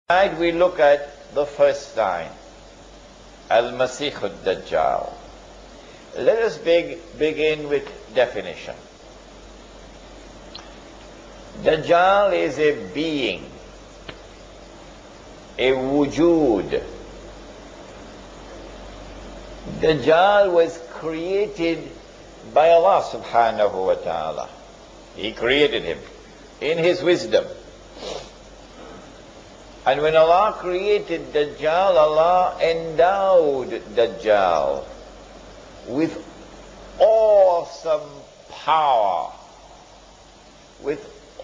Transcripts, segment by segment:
Tonight we look at the first sign, Al-Masih al-Dajjal. Let us begin with definition. Dajjal is a being, a wujud. Dajjal was created by Allah subhanahu wa ta'ala. He created him in his wisdom. And when Allah created Dajjal, Allah endowed Dajjal with awesome power, with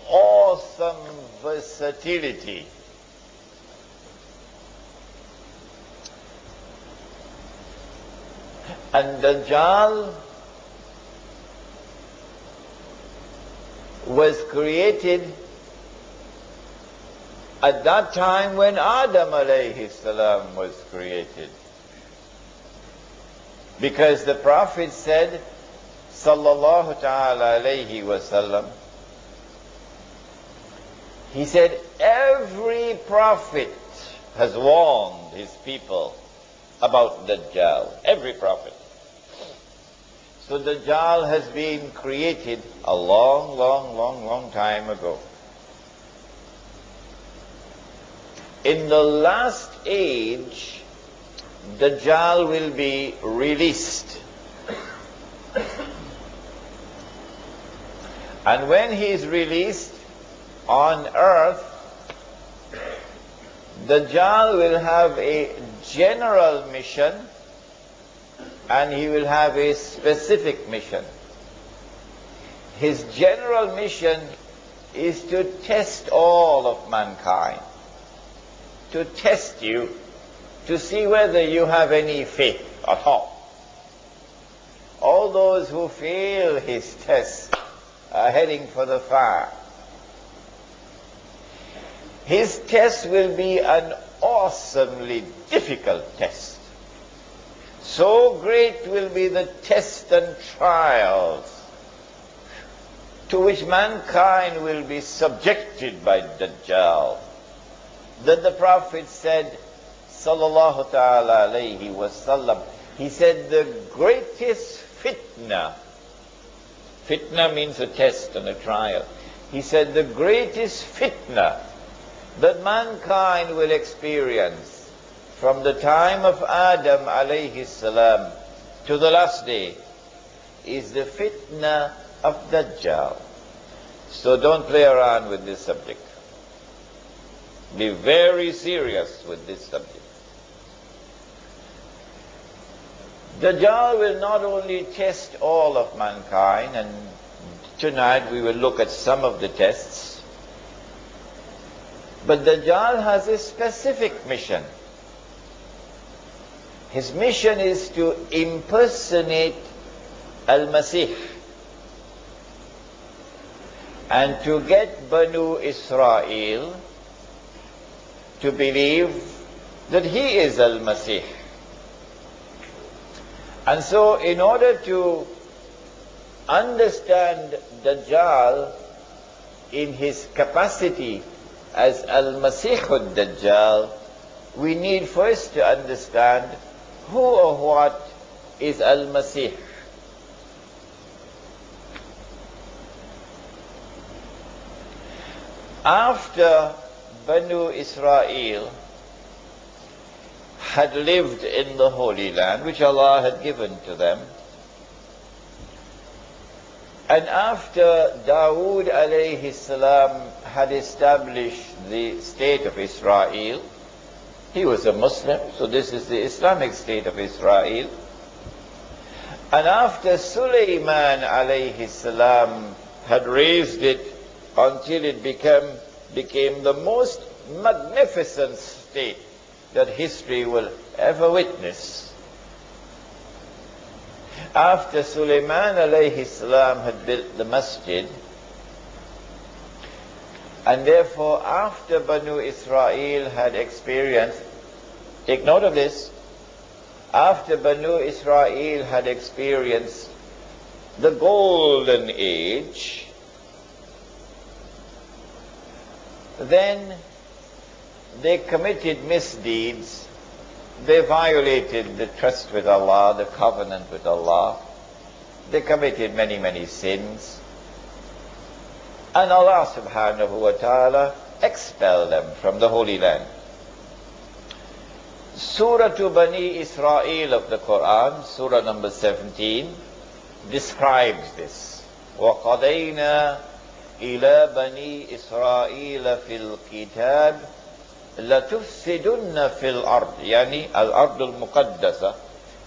awesome versatility. And Dajjal was created at that time when Adam alayhi salam was created. Because the Prophet said, sallallahu ta'ala alayhi wasallam, he said, every prophet has warned his people about Dajjal. Every prophet. So Dajjal has been created a long time ago. In the last age, Dajjal will be released. And when he is released on earth, Dajjal will have a general mission and he will have a specific mission. His general mission is to test all of mankind. To test you, to see whether you have any faith at all. All those who fail his test are heading for the fire. His test will be an awesomely difficult test. So great will be the tests and trials to which mankind will be subjected by Dajjal, that the Prophet said, sallallahu ta'ala alayhi wasallam, he said the greatest fitna means a test and a trial. He said the greatest fitna that mankind will experience from the time of Adam alayhi salam to the last day is the fitna of Dajjal. So don't play around with this subject. Be very serious with this subject. Dajjal will not only test all of mankind, and tonight we will look at some of the tests, but Dajjal has a specific mission. His mission is to impersonate Al-Masih and to get Banu Israel to believe that he is Al-Masih. And so in order to understand Dajjal in his capacity as Al-Masih al-Dajjal, we need first to understand who or what is Al-Masih. After Banu Israel had lived in the Holy Land, which Allah had given to them, and after Dawood alayhi salam had established the state of Israel, he was a Muslim, so this is the Islamic state of Israel. And after Sulaiman alayhi salam had raised it until it became the most magnificent state that history will ever witness. After Sulaiman alayhi salam had built the masjid, and therefore after Banu Israel had experienced, take note of this, after Banu Israel had experienced the golden age, then they committed misdeeds, they violated the trust with Allah, the covenant with Allah, they committed many, many sins, and Allah subhanahu wa ta'ala expelled them from the Holy Land. Surah to Bani Israel of the Quran, Surah number 17, describes this. وَقَضَيْنَا إِلَى بَنِي إِسْرَائِيلَ فِي الْكِتَابِ لَتُفْسِدُنَّ فِي الْأَرْضِ يعني الأرض المقدسة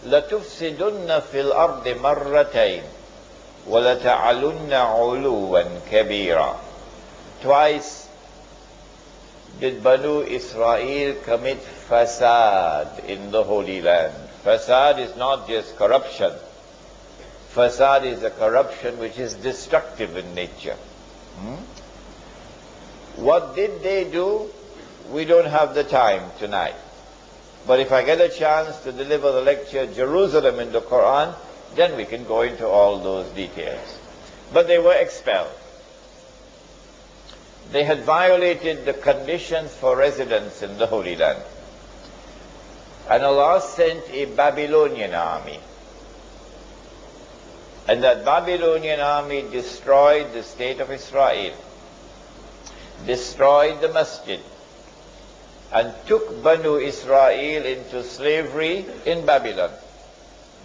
لَتُفْسِدُنَّ فِي الْأَرْضِ مَرَّتَيْنِ وَلَتَعْلُنَّ عُلُوًّا كَبِيرًا. Twice did Banu Israel commit fasad in the Holy Land. Fasad is not just corruption. Fasad is a corruption which is destructive in nature. What did they do? We don't have the time tonight. But if I get a chance to deliver the lecture Jerusalem in the Quran, then we can go into all those details. But they were expelled. They had violated the conditions for residence in the Holy Land. And Allah sent a Babylonian army. And that Babylonian army destroyed the state of Israel, destroyed the masjid, and took Banu Israel into slavery in Babylon.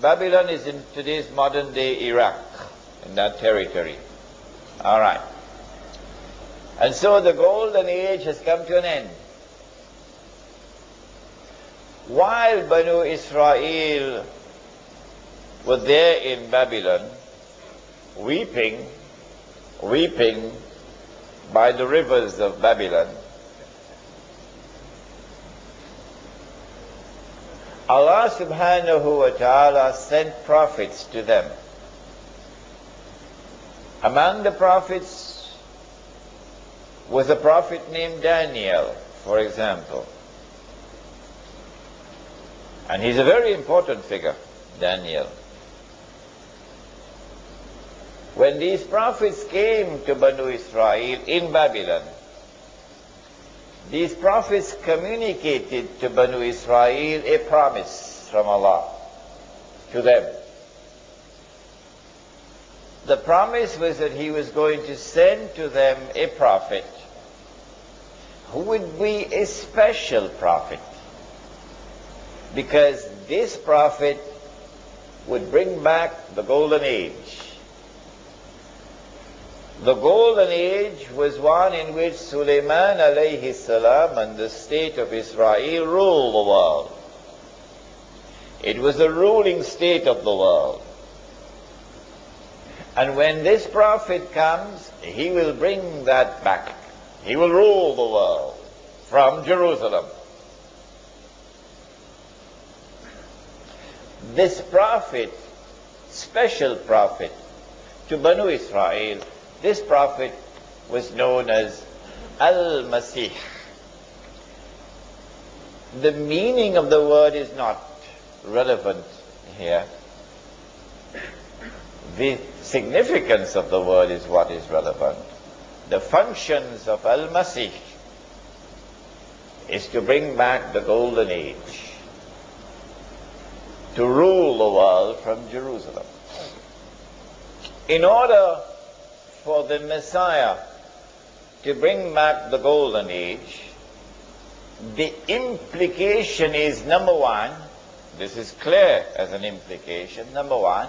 Babylon is in today's modern day Iraq, in that territory. All right. And so the golden age has come to an end. While Banu Israel were there in Babylon, weeping by the rivers of Babylon, Allah subhanahu wa ta'ala sent prophets to them. Among the prophets was a prophet named Daniel, for example. And he's a very important figure, Daniel. When these prophets came to Banu Israel in Babylon, these prophets communicated to Banu Israel a promise from Allah to them. The promise was that He was going to send to them a prophet who would be a special prophet, because this prophet would bring back the golden age. The golden age was one in which Sulaiman alayhi salam and the state of Israel ruled the world. It was the ruling state of the world. And when this prophet comes, he will bring that back. He will rule the world from Jerusalem. This prophet, special prophet to Banu Israel, this prophet was known as Al-Masih. The meaning of the word is not relevant here. The significance of the word is what is relevant. The functions of Al-Masih is to bring back the golden age, to rule the world from Jerusalem. In order for the Messiah to bring back the golden age, the implication is, number one, this is clear as an implication, number one,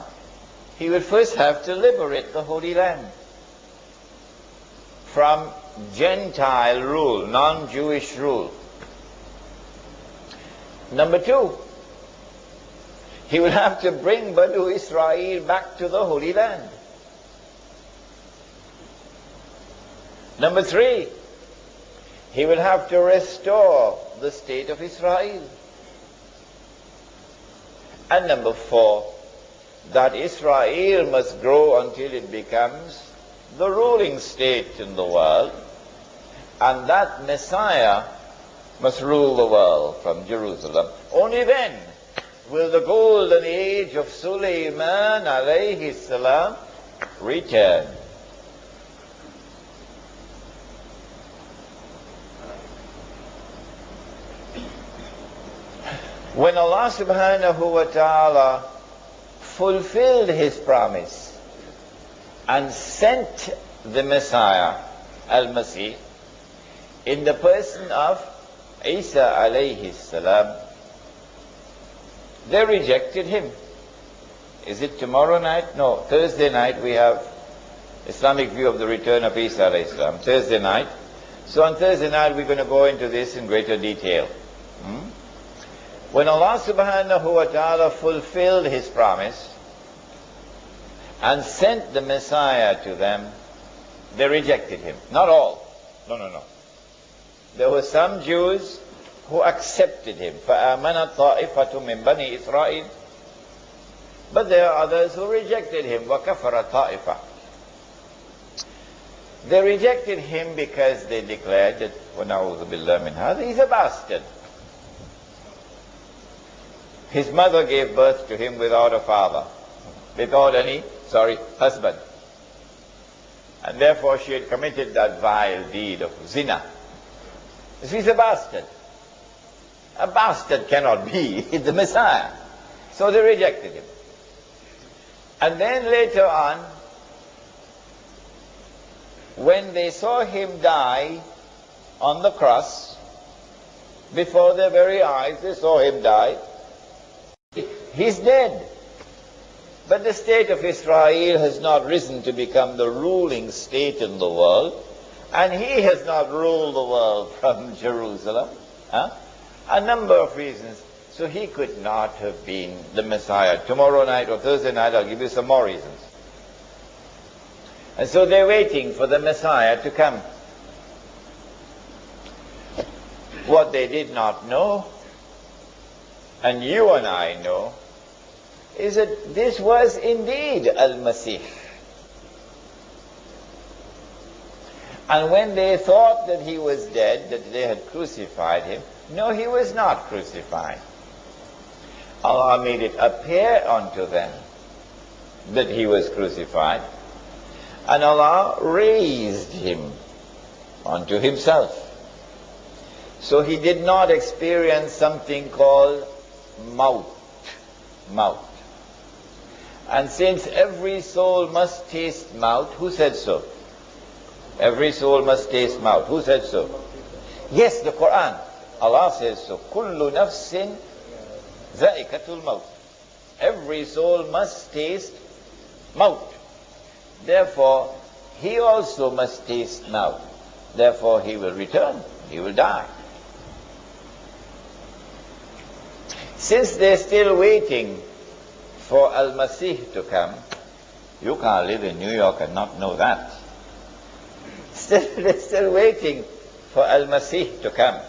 he would first have to liberate the Holy Land from Gentile rule, non-Jewish rule. Number two, he would have to bring Banu Israel back to the Holy Land. Number three, he will have to restore the state of Israel. And number four, that Israel must grow until it becomes the ruling state in the world, and that Messiah must rule the world from Jerusalem. Only then will the golden age of Sulaiman alayhi salam return. When Allah subhanahu wa ta'ala fulfilled His promise and sent the Messiah, Al-Masih, in the person of Isa alayhi salam, they rejected him. Is it tomorrow night? No, Thursday night we have Islamic view of the return of Isa alayhi salam. Thursday night. So on Thursday night we're going to go into this in greater detail. When Allah subhanahu wa ta'ala fulfilled His promise and sent the Messiah to them, they rejected him. Not all. No. There were some Jews who accepted him. فَآمَنَتْ طَائِفَةٌ مِّن بَنِي إِسْرَائِيلَ. But there are others who rejected him. وَكَفَرَ طَائِفَةٌ. They rejected him because they declared that وَنَعُوذُ بِاللَّهِ مِنْ هَذَا, he's a bastard. His mother gave birth to him without a father, without any, husband. And therefore she had committed that vile deed of zina. He's a bastard. A bastard cannot be the Messiah. So they rejected him. And then later on, when they saw him die on the cross, before their very eyes, they saw him die. He's dead. But the state of Israel has not risen to become the ruling state in the world, and he has not ruled the world from Jerusalem. A number of reasons. So he could not have been the Messiah. Tomorrow night or Thursday night I'll give you some more reasons. And so they're waiting for the Messiah to come. What they did not know, and you and I know, is that this was indeed Al-Masih. And when they thought that he was dead, that they had crucified him, no, he was not crucified. Allah made it appear unto them that he was crucified, and Allah raised him unto Himself. So he did not experience something called maut. And since every soul must taste maut, who said so? Every soul must taste maut. Who said so? Yes, the Quran. Allah says so. Kullu nafsin za'iqatul maut. Every soul must taste maut. Therefore, he also must taste maut. Therefore, he will return. He will die. Since they're still waiting for Al-Masih to come, you can't live in New York and not know that. They're still waiting for Al-Masih to come.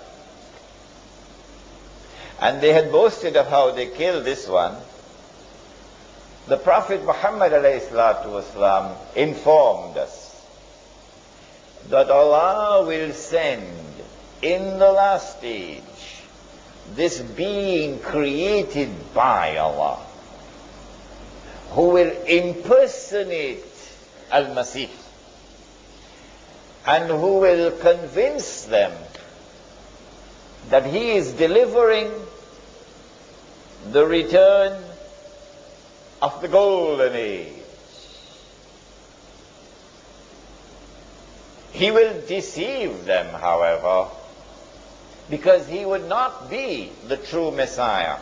And they had boasted of how they killed this one. The Prophet Muhammad ﷺ informed us that Allah will send in the last stage this being created by Allah, who will impersonate Al-Masih and who will convince them that he is delivering the return of the golden age. He will deceive them, however, because he would not be the true Messiah.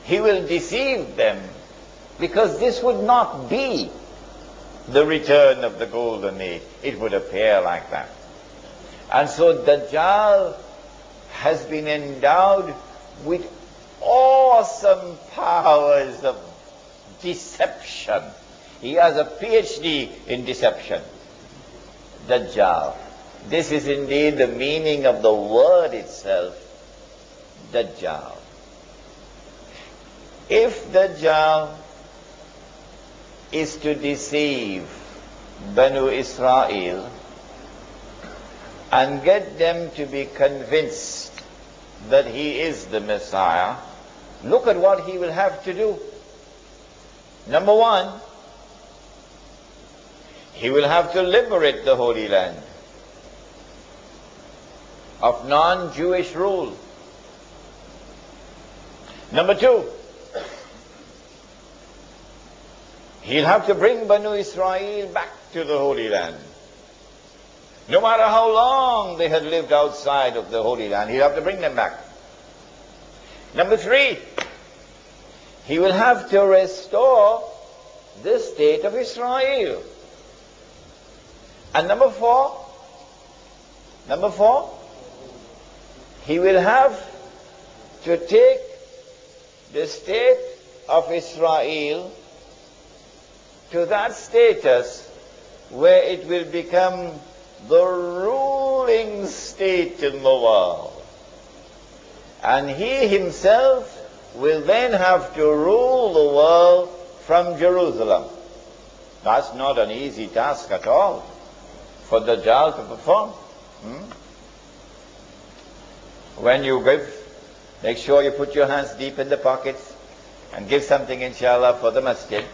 He will deceive them because this would not be the return of the golden age. It would appear like that. And so Dajjal has been endowed with awesome powers of deception. He has a PhD in deception. Dajjal. This is indeed the meaning of the word itself, Dajjal. If Dajjal is to deceive Banu Israel and get them to be convinced that he is the Messiah, look at what he will have to do. Number one, he will have to liberate the Holy Land of non-Jewish rule. Number two, he'll have to bring Banu Israel back to the Holy Land. No matter how long they had lived outside of the Holy Land, he'll have to bring them back. Number three, he will have to restore the state of Israel. And number four, he will have to take the state of Israel to that status where it will become the ruling state in the world. And he himself will then have to rule the world from Jerusalem. That's not an easy task at all for the Dajjal to perform. When you give, make sure you put your hands deep in the pockets and give something, inshallah, for the masjid.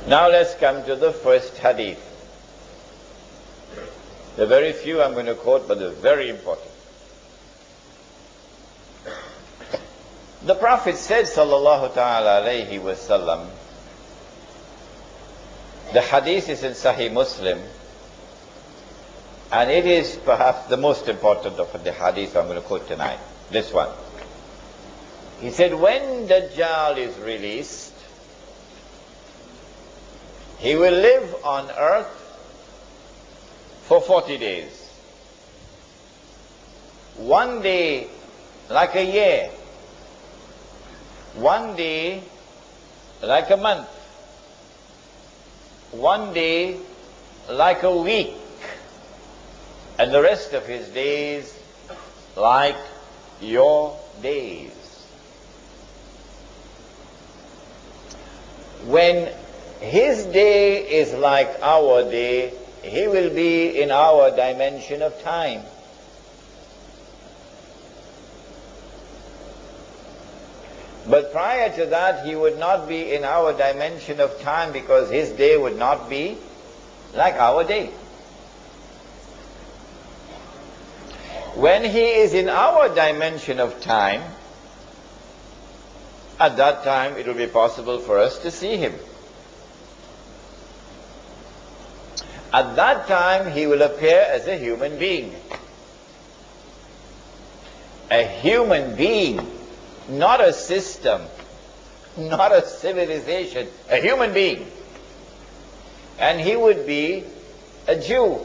Now let's come to the first hadith. The very few I'm going to quote, but they're very important. The Prophet said, sallallahu ta'ala alayhi wa sallam, the hadith is in Sahih Muslim, and it is perhaps the most important of the hadith I'm going to quote tonight, this one. He said, when Dajjal is released, he will live on earth for 40 days. One day like a year. One day like a month. One day like a week. And the rest of his days like your days. When his day is like our day, he will be in our dimension of time. But prior to that, he would not be in our dimension of time because his day would not be like our day. When he is in our dimension of time, at that time it will be possible for us to see him. At that time, he will appear as a human being. A human being, not a system, not a civilization, a human being. And he would be a Jew.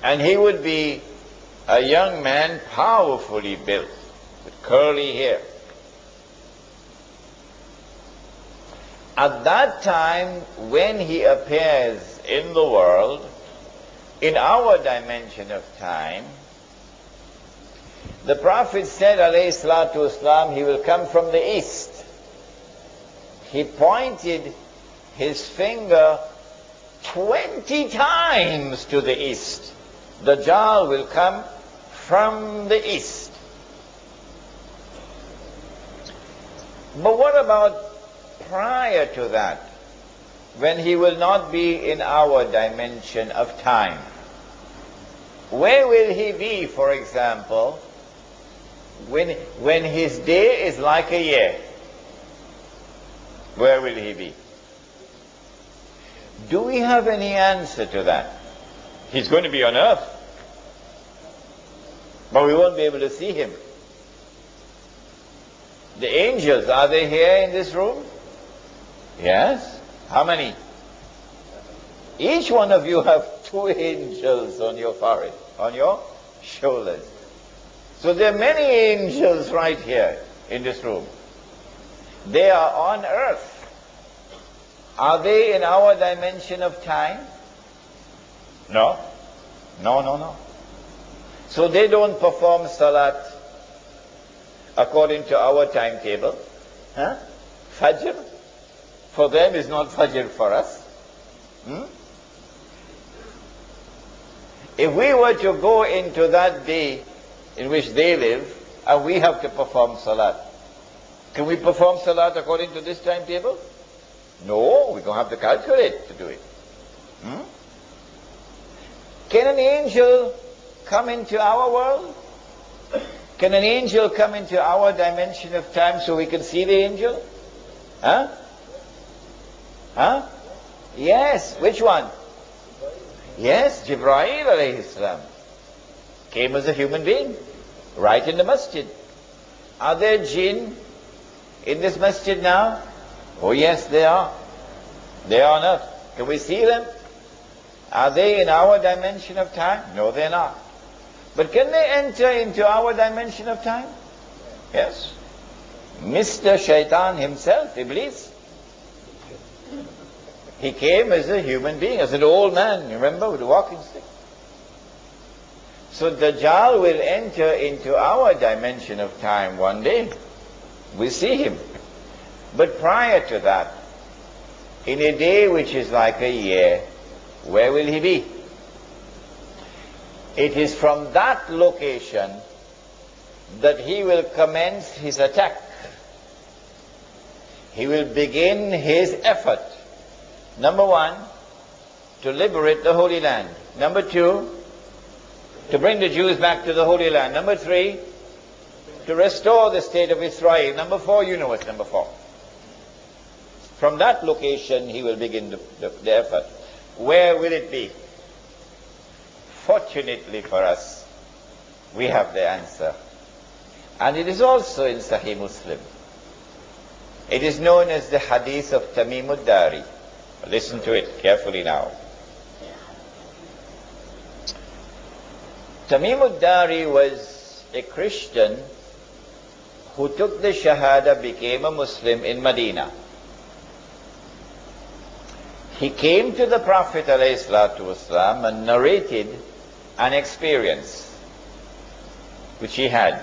And he would be a young man, powerfully built, with curly hair. At that time, when he appears in the world, in our dimension of time, the Prophet said, alayhi salatu wasalam, he will come from the east. He pointed his finger 20 times to the east. The Dajjal will come from the east. But what about prior to that, when he will not be in our dimension of time? Where will he be, for example, when his day is like a year? Where will he be? Do we have any answer to that? He's going to be on earth, but we won't be able to see him. The angels, are they here in this room? Yes. How many? Each one of you have 2 angels on your forehead, on your shoulders. So there are many angels right here in this room. They are on earth. Are they in our dimension of time? No. No. So they don't perform salat. according to our timetable. Huh? Fajr for them is not Fajr for us. If we were to go into that day in which they live, and we have to perform salat, can we perform salat according to this timetable? No, we're going to have to calculate to do it. Can an angel come into our world? Can an angel come into our dimension of time so we can see the angel? Huh? Huh? Yes. Which one? Yes, Jibreel alayhi salam came as a human being, right in the masjid. Are there jinn in this masjid now? Oh yes, they are. They are not. Can we see them? Are they in our dimension of time? No, they're not. But can they enter into our dimension of time? Yes. Mr. Shaitan himself, Iblis, he came as a human being, as an old man, remember, with a walking stick. So Dajjal will enter into our dimension of time one day. We see him. But prior to that, in a day which is like a year, where will he be? It is from that location that he will commence his attack. He will begin his effort. Number one, to liberate the Holy Land. Number two, to bring the Jews back to the Holy Land. Number three, to restore the state of Israel. Number four, you know what's number four. From that location, he will begin the effort. Where will it be? Fortunately for us, we have the answer. And it is also in Sahih Muslim. It is known as the hadith of Tamim ad-Dari. Listen to it carefully now. Tamim ad-Dari was a Christian who took the Shahada, became a Muslim in Medina. He came to the Prophet ﷺ and narrated an experience which he had.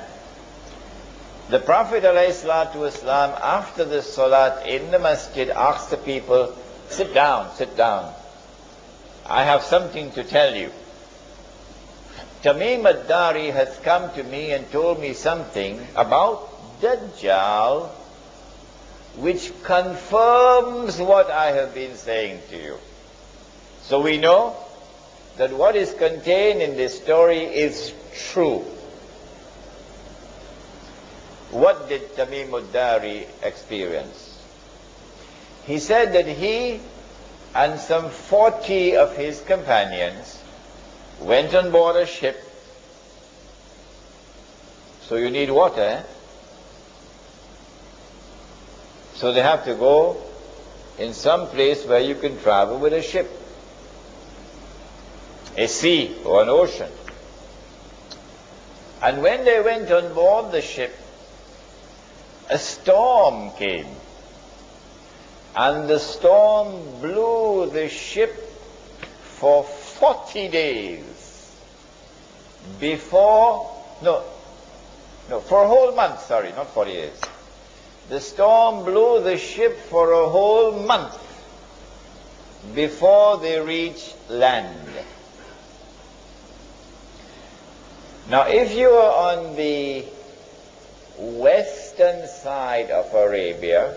The Prophet ﷺ, after the Salat in the masjid, asked the people, sit down, sit down. I have something to tell you. Tamim ad-Dari has come to me and told me something about Dajjal, which confirms what I have been saying to you. So we know that what is contained in this story is true. What did Tamim ad-Dari experience? He said that he and some 40 of his companions went on board a ship. So you need water, eh? So they have to go in some place where you can travel with a ship, a sea or an ocean. And when they went on board the ship, a storm came. And the storm blew the ship for 40 days for a whole month, sorry, not 40 days. The storm blew the ship for a whole month before they reached land. Now, if you are on the western side of Arabia,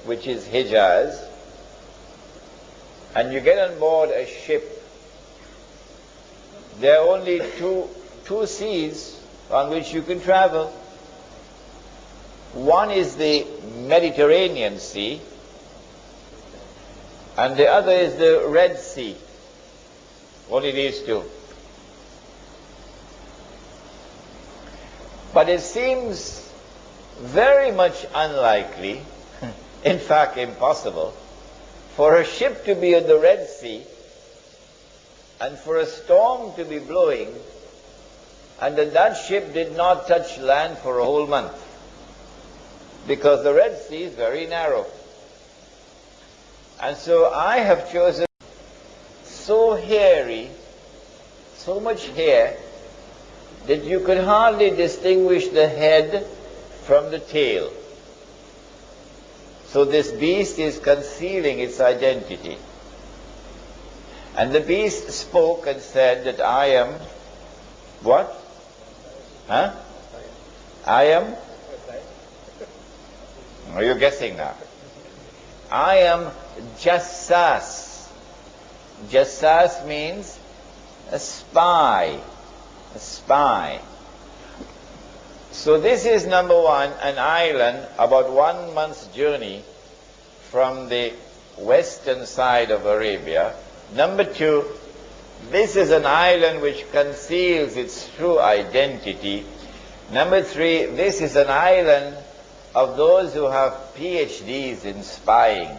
which is Hijaz, and you get on board a ship, there are only two seas on which you can travel. One is the Mediterranean Sea, and the other is the Red Sea. Only these two. But it seems very much unlikely, in fact impossible, for a ship to be on the Red Sea and for a storm to be blowing and that ship did not touch land for a whole month, because the Red Sea is very narrow. And so I have chosen so hairy, so much hair, that you could hardly distinguish the head from the tail. So this beast is concealing its identity. And the beast spoke and said that I am what? Huh? I am? Are you guessing now? I am Jassas. Jassas means a spy. A spy. So this is number one, an island about 1 month's journey from the western side of Arabia. Number two, this is an island which conceals its true identity. Number three, this is an island of those who have PhDs in spying,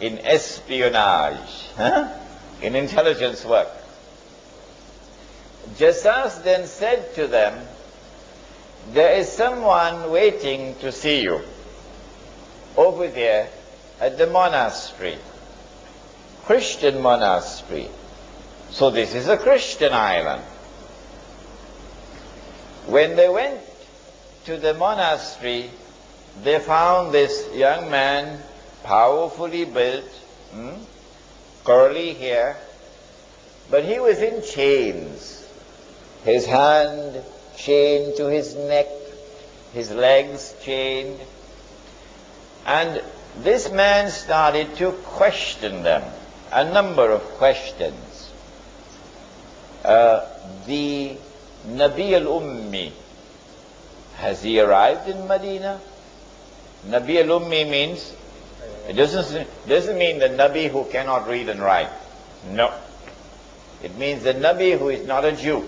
in espionage, in intelligence work. Jassas then said to them, there is someone waiting to see you over there at the monastery, Christian monastery. So this is a Christian island. When they went to the monastery, they found this young man, powerfully built, curly hair, but he was in chains. His hand chained to his neck, his legs chained. And this man started to question them, a number of questions. The Nabi al-Ummi, has he arrived in Medina? Nabi al-Ummi means, it doesn't mean the Nabi who cannot read and write. No. It means the Nabi who is not a Jew.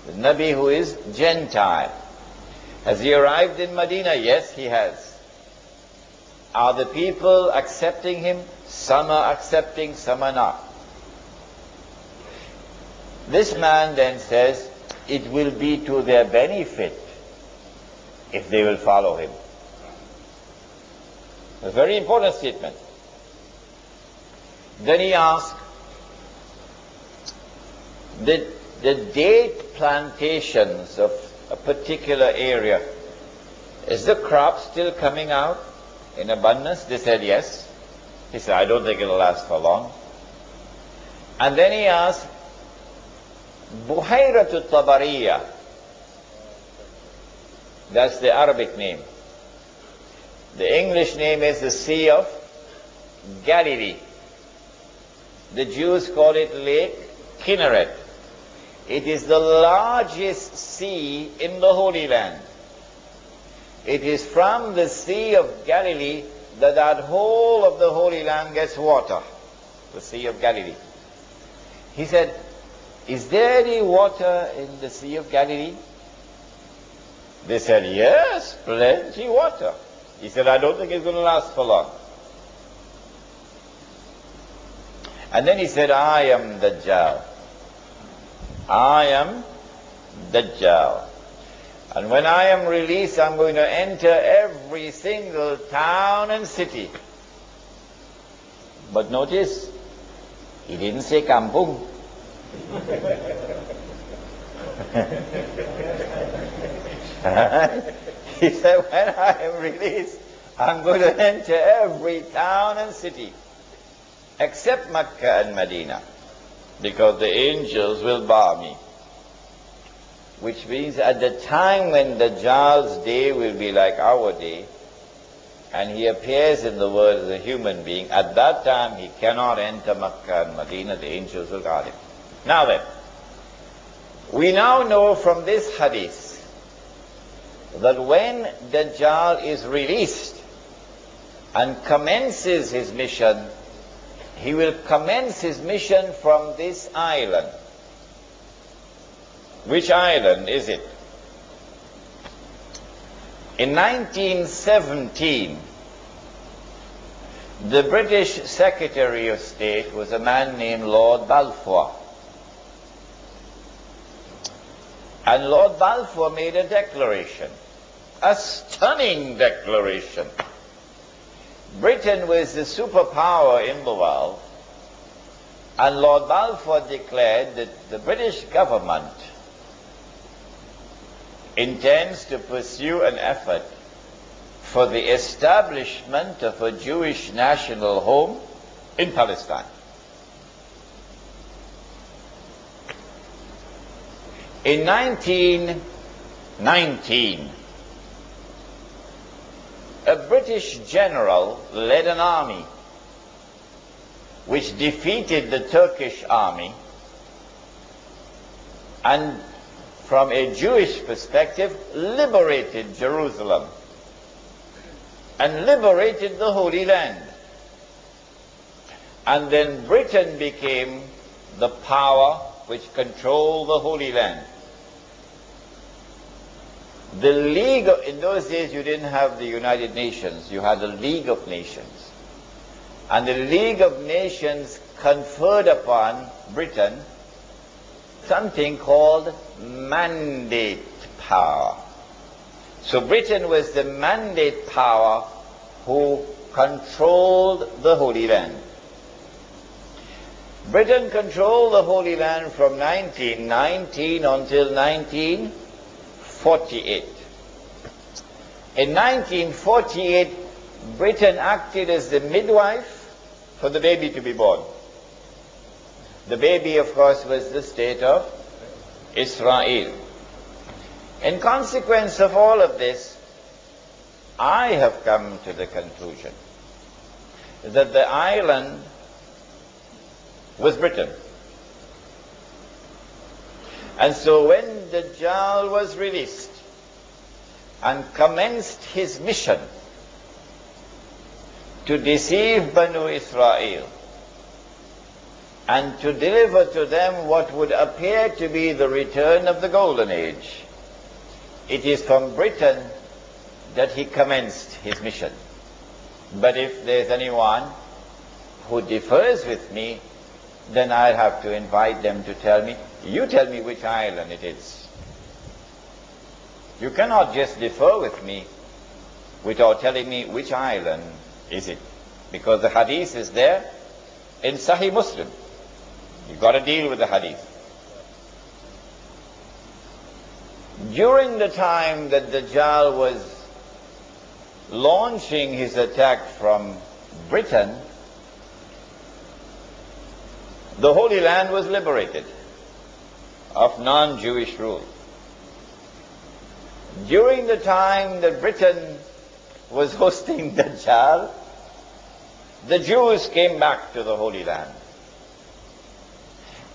The Nabi who is Gentile. Has he arrived in Medina? Yes, he has. Are the people accepting him? Some are accepting, some are not. This man then says, it will be to their benefit if they will follow him. A very important statement. Then he asked, the date plantations of a particular area, is the crop still coming out in abundance? They said yes. He said, I don't think it'll last for long. And then he asked, Buhayratu Tabariya, that's the Arabic name. The English name is the Sea of Galilee. The Jews call it Lake Kinneret. It is the largest sea in the Holy Land. It is from the Sea of Galilee that whole of the Holy Land gets water. The Sea of Galilee. He said, is there any water in the Sea of Galilee? They said, yes, plenty water. He said, I don't think it's going to last for long. And then he said, I am Dajjal. I am Dajjal. And when I am released, I'm going to enter every single town and city. But notice, he didn't say kampung. He said, when I am released, I'm going to enter every town and city, except Mecca and Medina, because the angels will bar me. Which means at the time when Dajjal's day will be like our day, and he appears in the world as a human being, at that time he cannot enter Mecca and Medina, the angels will guard him. Now then, we now know from this hadith that when Dajjal is released and commences his mission, he will commence his mission from this island. Which island is it? In 1917, the British Secretary of State was a man named Lord Balfour. And Lord Balfour made a declaration, a stunning declaration. Britain was the superpower in the world, and Lord Balfour declared that the British government intends to pursue an effort for the establishment of a Jewish national home in Palestine. In 1919, a British general led an army which defeated the Turkish army, and from a Jewish perspective liberated Jerusalem and liberated the Holy Land. And then Britain became the power which controlled the Holy Land. The League of, in those days you didn't have the United Nations, you had the League of Nations. And the League of Nations conferred upon Britain something called mandate power. So Britain was the mandate power who controlled the Holy Land. Britain controlled the Holy Land from 1919 until 1948. In 1948, Britain acted as the midwife for the baby to be born. The baby, of course, was the state of Israel. In consequence of all of this, I have come to the conclusion that the island was Britain. And so when the Dajjal was released and commenced his mission to deceive Banu Israel and to deliver to them what would appear to be the return of the Golden Age, it is from Britain that he commenced his mission. But if there's anyone who differs with me, then I'll have to invite them to tell me, you tell me which island it is. You cannot just differ with me without telling me which island is it. Because the hadith is there in Sahih Muslim. You've got to deal with the hadith. During the time that Dajjal was launching his attack from Britain, the Holy Land was liberated of non-Jewish rule. During the time that Britain was hosting Dajjal, the Jews came back to the Holy Land.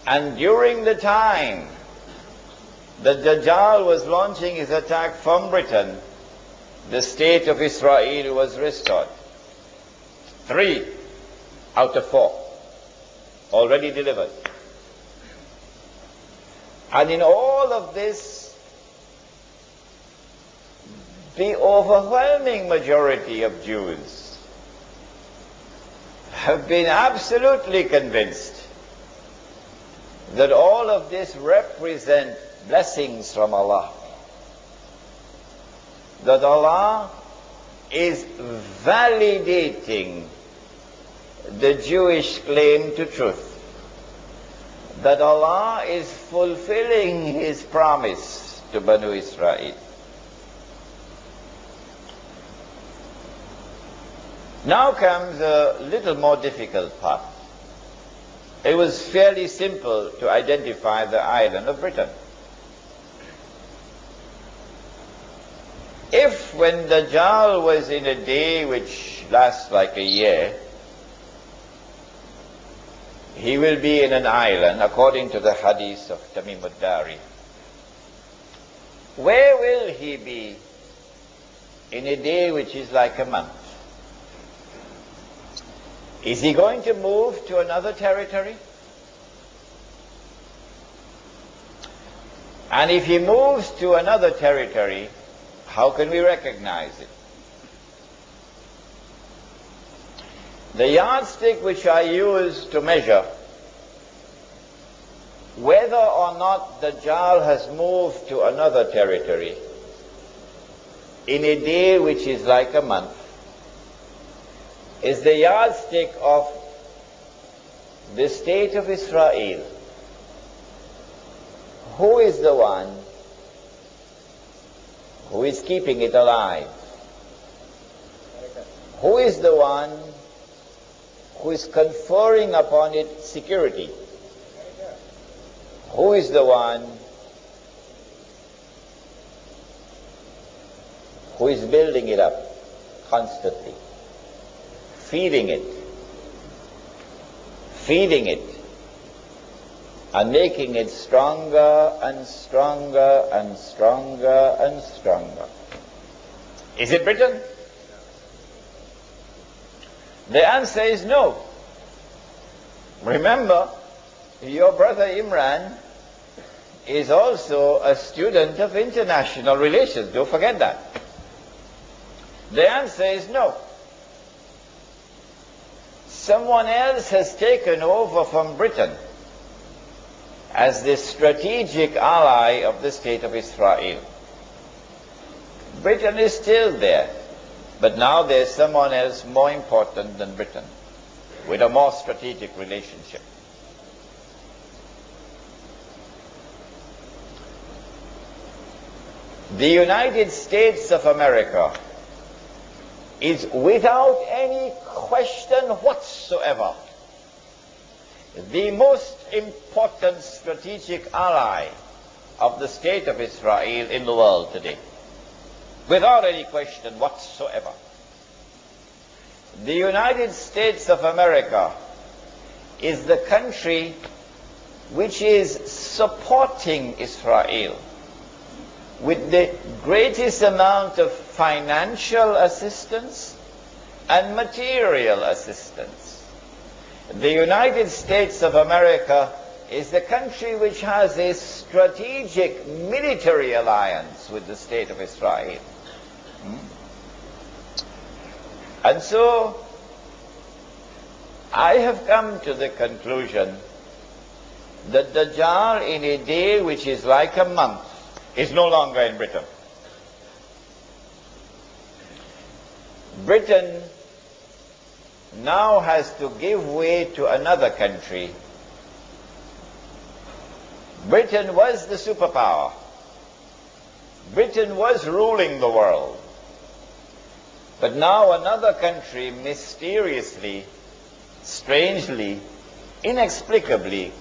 And during the time that Dajjal was launching his attack from Britain, the state of Israel was restored. 3 out of 4 already delivered. And in all of this, the overwhelming majority of Jews have been absolutely convinced that all of this represents blessings from Allah. That Allah is validating the Jewish claim to truth. That Allah is fulfilling His promise to Banu Israel. Now comes a little more difficult part. It was fairly simple to identify the island of Britain. If when Dajjal was in a day which lasts like a year, he will be in an island, according to the hadith of Tamim ad-Dari, where will he be in a day which is like a month? Is he going to move to another territory? And if he moves to another territory, how can we recognize it? The yardstick which I use to measure whether or not Dajjal has moved to another territory in a day which is like a month is the yardstick of the state of Israel. Who is the one Who is keeping it alive? Who is the one who is conferring upon it security? Who is the one who is building it up constantly, feeding it, and making it stronger and stronger and stronger and stronger? Is it Britain? The answer is no. Remember, your brother Imran is also a student of international relations. Don't forget that. The answer is no. Someone else has taken over from Britain as the strategic ally of the state of Israel. Britain is still there, but now there's someone else more important than Britain, with a more strategic relationship. The United States of America is without any question whatsoever the most important strategic ally of the state of Israel in the world today. Without any question whatsoever. The United States of America is the country which is supporting Israel with the greatest amount of financial assistance and material assistance. The United States of America is the country which has a strategic military alliance with the state of Israel. And so, I have come to the conclusion that the Dajjal, in a day which is like a month, is no longer in Britain. Britain now has to give way to another country. Britain was the superpower. Britain was ruling the world. But now another country mysteriously, strangely, inexplicably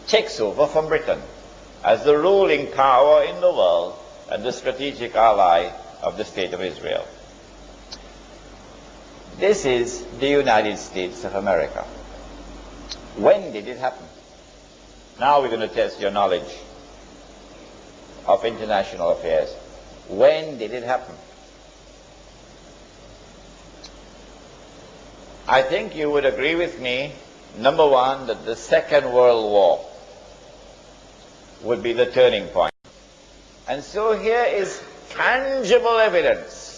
takes over from Britain as the ruling power in the world and the strategic ally of the state of Israel. This is the United States of America. When did it happen? Now we're going to test your knowledge of international affairs. When did it happen? I think you would agree with me, number one, that the Second World War would be the turning point. And so here is tangible evidence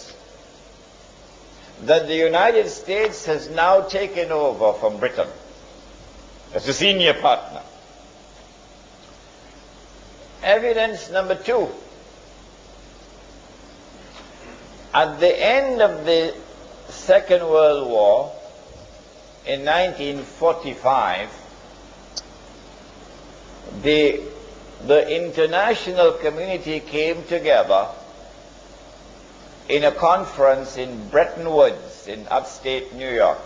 that the United States has now taken over from Britain as a senior partner. Evidence number two. At the end of the Second World War, in 1945, the international community came together in a conference in Bretton Woods in upstate New York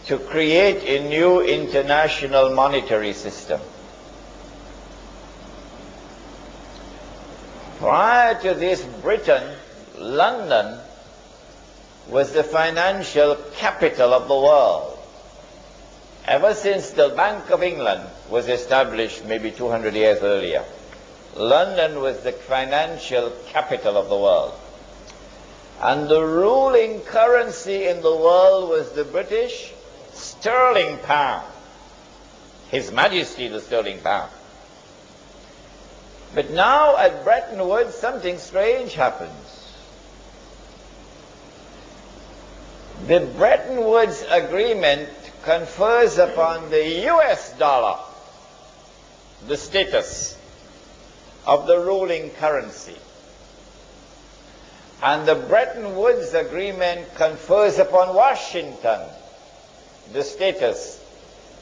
to create a new international monetary system. Prior to this, Britain, London, was the financial capital of the world. Ever since the Bank of England was established maybe 200 years earlier, London was the financial capital of the world. And the ruling currency in the world was the British sterling pound. His Majesty the sterling pound. But now at Bretton Woods something strange happens. The Bretton Woods Agreement confers upon the US dollar the status of the ruling currency. And the Bretton Woods Agreement confers upon Washington the status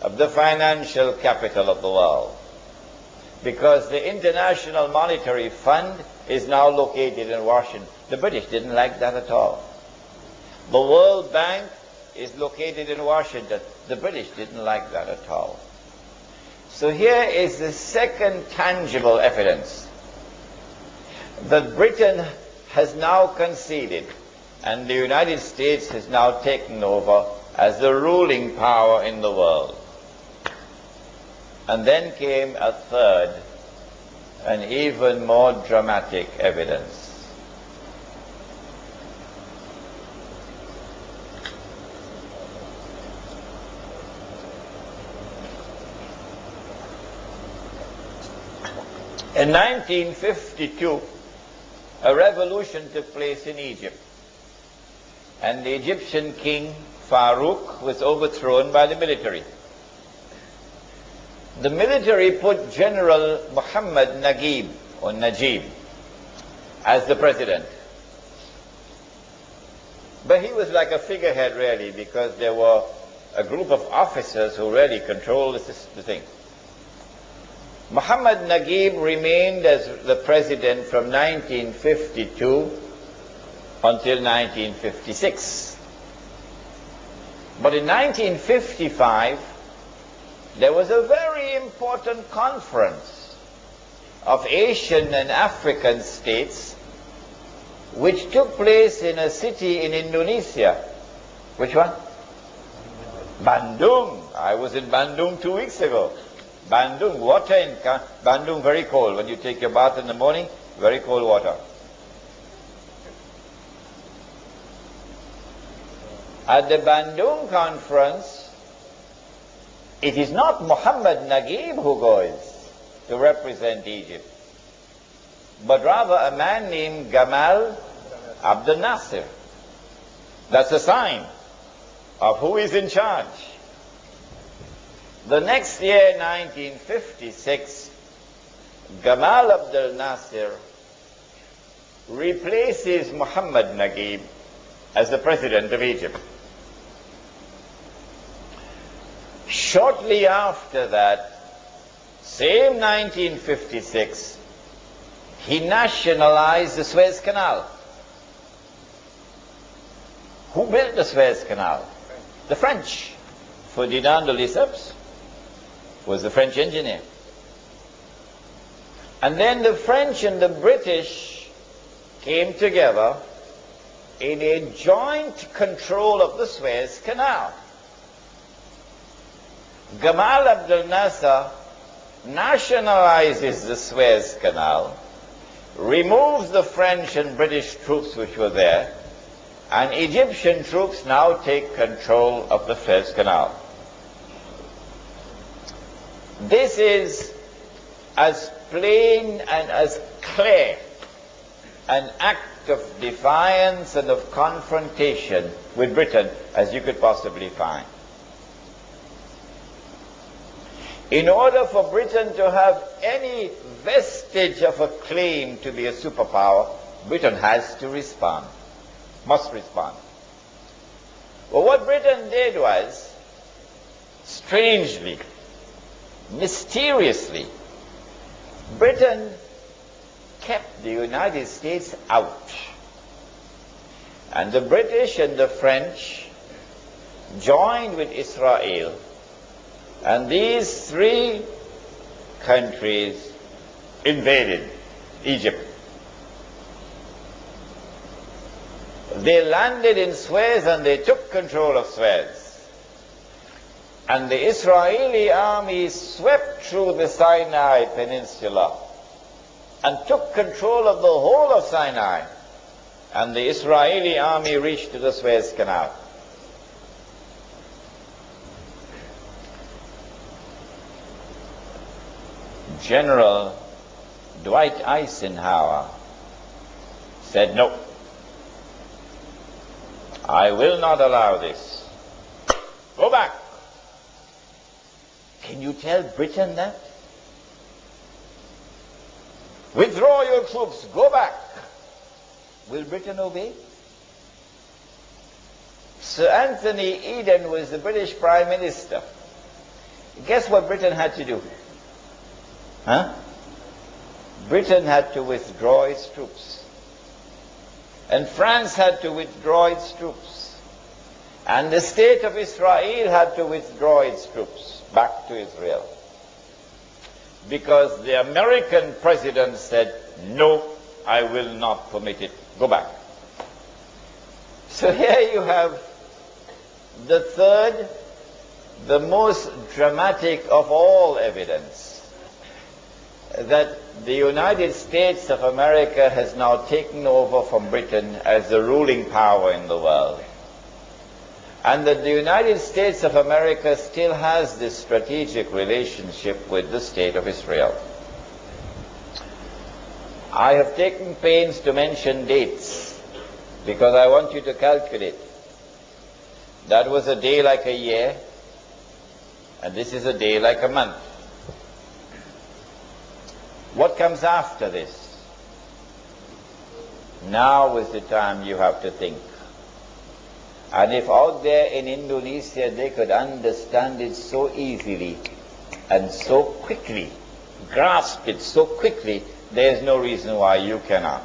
of the financial capital of the world. because the International Monetary Fund is now located in Washington. The British didn't like that at all. The World Bank is located in Washington. The British didn't like that at all. So here is the second tangible evidence that Britain has now conceded and the United States has now taken over as the ruling power in the world. And then came a third and even more dramatic evidence. In 1952, a revolution took place in Egypt, and the Egyptian king Farouk was overthrown by the military. The military put General Muhammad Najib as the president. But he was like a figurehead really, because there were a group of officers who really controlled the thing. Muhammad Najib remained as the president from 1952 until 1956. But in 1955, there was a very important conference of Asian and African states which took place in a city in Indonesia. Which one? Bandung. I was in Bandung 2 weeks ago. Bandung, water in Bandung very cold. When you take your bath in the morning, very cold water. At the Bandung conference, it is not Muhammad Najib who goes to represent Egypt, but rather a man named Gamal Abdel Nasser. That's a sign of who is in charge. The next year, 1956, Gamal Abdel Nasser replaces Muhammad Najib as the president of Egypt. Shortly after that, same 1956, he nationalized the Suez Canal. Who built the Suez Canal? The French. Ferdinand de Lesseps was the French engineer. And then the French and the British came together in a joint control of the Suez Canal. Gamal Abdel Nasser nationalizes the Suez Canal, removes the French and British troops which were there, and Egyptian troops now take control of the Suez Canal. This is as plain and as clear an act of defiance and of confrontation with Britain as you could possibly find. In order for Britain to have any vestige of a claim to be a superpower, Britain has to respond, must respond. Well, what Britain did was, strangely, mysteriously, Britain kept the United States out. And the British and the French joined with Israel. And these three countries invaded Egypt. They landed in Suez and they took control of Suez. And the Israeli army swept through the Sinai Peninsula and took control of the whole of Sinai. And the Israeli army reached to the Suez Canal. General Dwight Eisenhower said, "No, I will not allow this. Go back." Can you tell Britain that? Withdraw your troops, go back. Will Britain obey? Sir Anthony Eden was the British Prime Minister. Guess what Britain had to do? Britain had to withdraw its troops. And France had to withdraw its troops. And the state of Israel had to withdraw its troops back to Israel. Because the American president said, no, I will not permit it. Go back. So here you have the third, the most dramatic of all evidence that the United States of America has now taken over from Britain as the ruling power in the world. And that the United States of America still has this strategic relationship with the State of Israel. I have taken pains to mention dates because I want you to calculate. That was a day like a year, and this is a day like a month. What comes after this? Now is the time you have to think. And if out there in Indonesia they could understand it so easily and so quickly, grasp it so quickly, there is no reason why you cannot.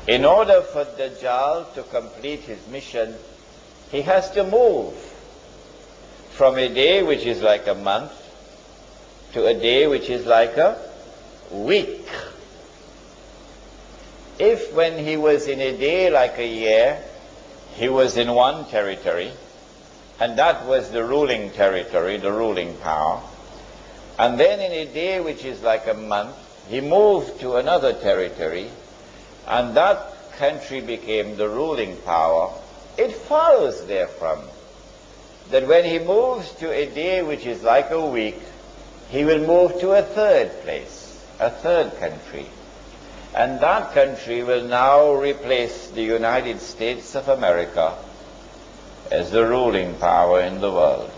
In order for Dajjal to complete his mission, he has to move from a day which is like a month to a day which is like a week. If when he was in a day like a year, he was in one territory, and that was the ruling territory, the ruling power, and then in a day which is like a month, he moved to another territory, and that country became the ruling power, it follows therefrom that when he moves to a day which is like a week, he will move to a third place, a third country. And that country will now replace the United States of America as the ruling power in the world.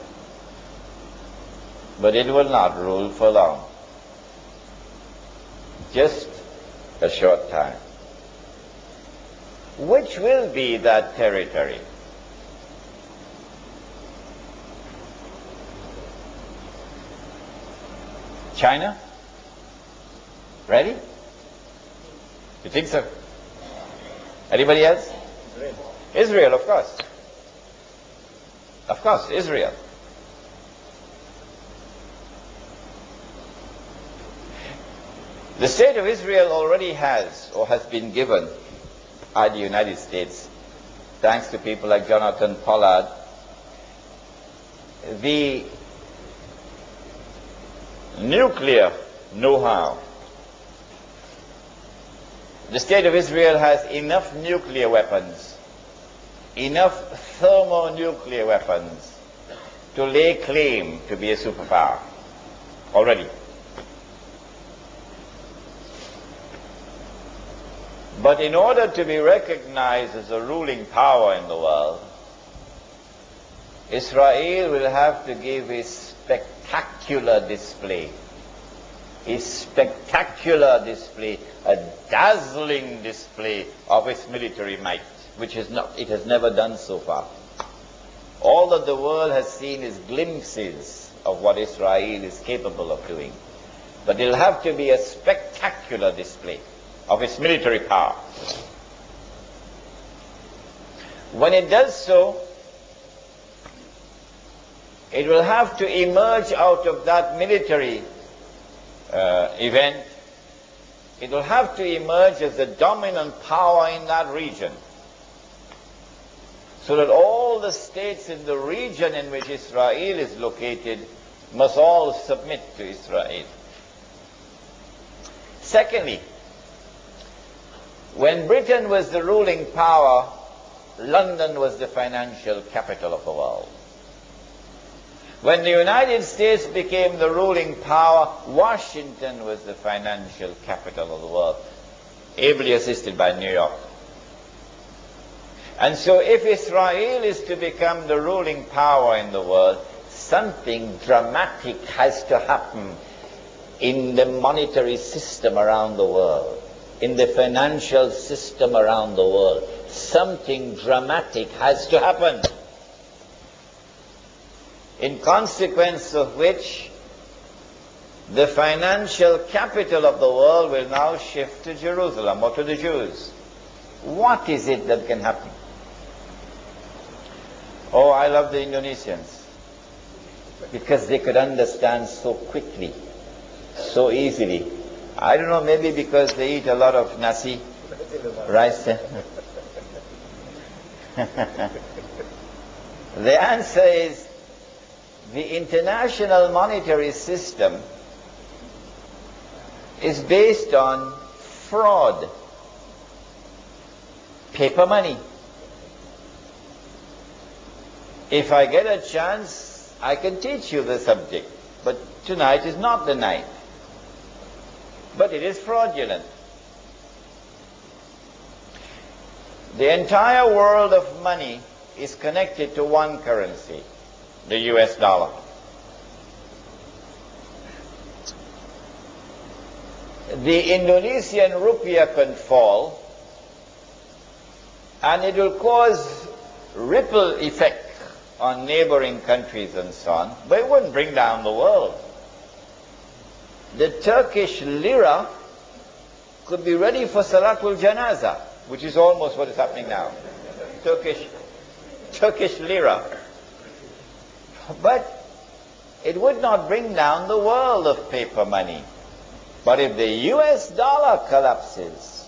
But it will not rule for long. Just a short time. Which will be that territory? China? Ready? You think so? Anybody else? Israel, of course. Of course, Israel. The state of Israel already has, or has been given, by the United States, thanks to people like Jonathan Pollard, the nuclear know-how. The State of Israel has enough nuclear weapons, enough thermonuclear weapons to lay claim to be a superpower already. But in order to be recognized as a ruling power in the world, Israel will have to give a spectacular display. A spectacular display, a dazzling display of its military might, which it has never done so far. All that the world has seen is glimpses of what Israel is capable of doing. But it'll have to be a spectacular display of its military power. When it does so, it will have to emerge out of that military event. It will have to emerge as the dominant power in that region, so that all the states in the region in which Israel is located must all submit to Israel. Secondly, when Britain was the ruling power, London was the financial capital of the world. When the United States became the ruling power, Washington was the financial capital of the world, ably assisted by New York. And so if Israel is to become the ruling power in the world, something dramatic has to happen in the monetary system around the world, in the financial system around the world. Something dramatic has to happen, in consequence of which the financial capital of the world will now shift to Jerusalem or to the Jews. What is it that can happen? Oh, I love the Indonesians, because they could understand so quickly, so easily. I don't know, maybe because they eat a lot of nasi, rice. The answer is, the international monetary system is based on fraud, paper money. If I get a chance, I can teach you the subject, but tonight is not the night. But it is fraudulent. The entire world of money is connected to one currency, the US dollar. The Indonesian rupiah can fall, and it will cause ripple effect on neighboring countries and so on, but it wouldn't bring down the world. The Turkish lira could be ready for Salatul Janaza, which is almost what is happening now. Turkish lira. But it would not bring down the world of paper money. But if the US dollar collapses,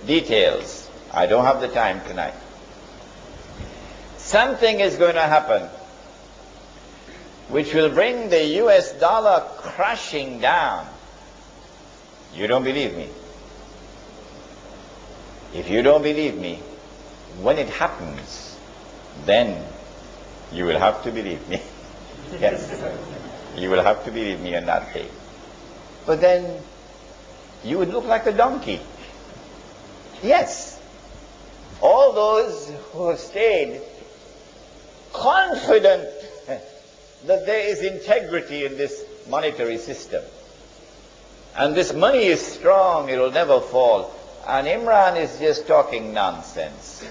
details, I don't have the time tonight. Something is going to happen which will bring the US dollar crashing down. You don't believe me? If you don't believe me, when it happens, then you will have to believe me. Yes, you will have to believe me on that day. But then you would look like a donkey. Yes, all those who have stayed confident that there is integrity in this monetary system, and this money is strong, it will never fall, and Imran is just talking nonsense.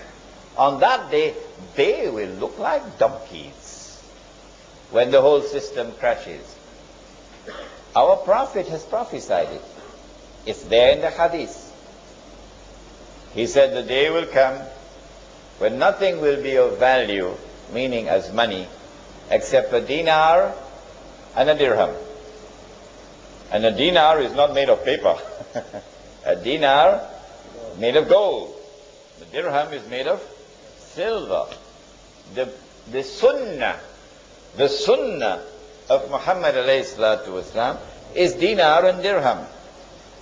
On that day, they will look like donkeys when the whole system crashes. Our Prophet has prophesied it. It's there in the hadith. He said the day will come when nothing will be of value, meaning as money, except a dinar and a dirham. And a dinar is not made of paper. A dinar made of gold. The dirham is made of silver. The sunnah of Muhammad alayhi salatu wasalam is dinar and dirham.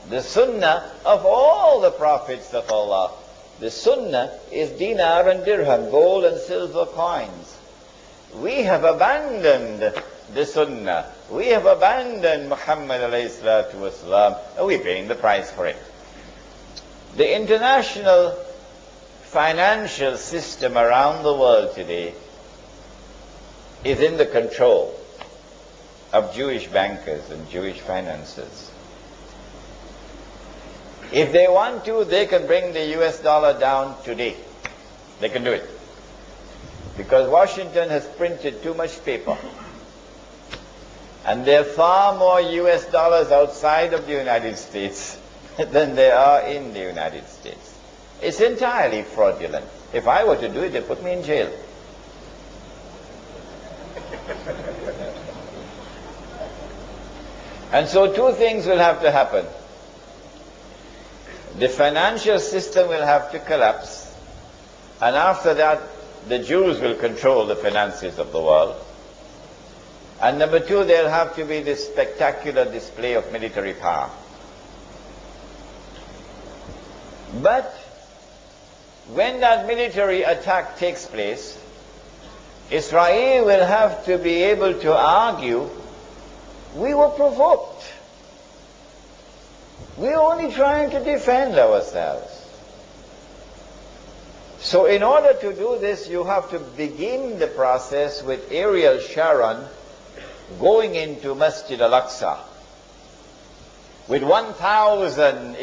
The sunnah of all the prophets of Allah, the sunnah is dinar and dirham, gold and silver coins. We have abandoned the sunnah. We have abandoned Muhammad alayhi salatu wasalam, and we're paying the price for it. The international financial system around the world today is in the control of Jewish bankers and Jewish financiers. If they want to, they can bring the US dollar down today. They can do it. Because Washington has printed too much paper. And there are far more US dollars outside of the United States than there are in the United States. It's entirely fraudulent. If I were to do it, they'd put me in jail. And so two things will have to happen. The financial system will have to collapse, and after that, the Jews will control the finances of the world. And number two, there'll have to be this spectacular display of military power. But when that military attack takes place, Israel will have to be able to argue, we were provoked. We're only trying to defend ourselves. So in order to do this, you have to begin the process with Ariel Sharon going into Masjid al-Aqsa with 1,000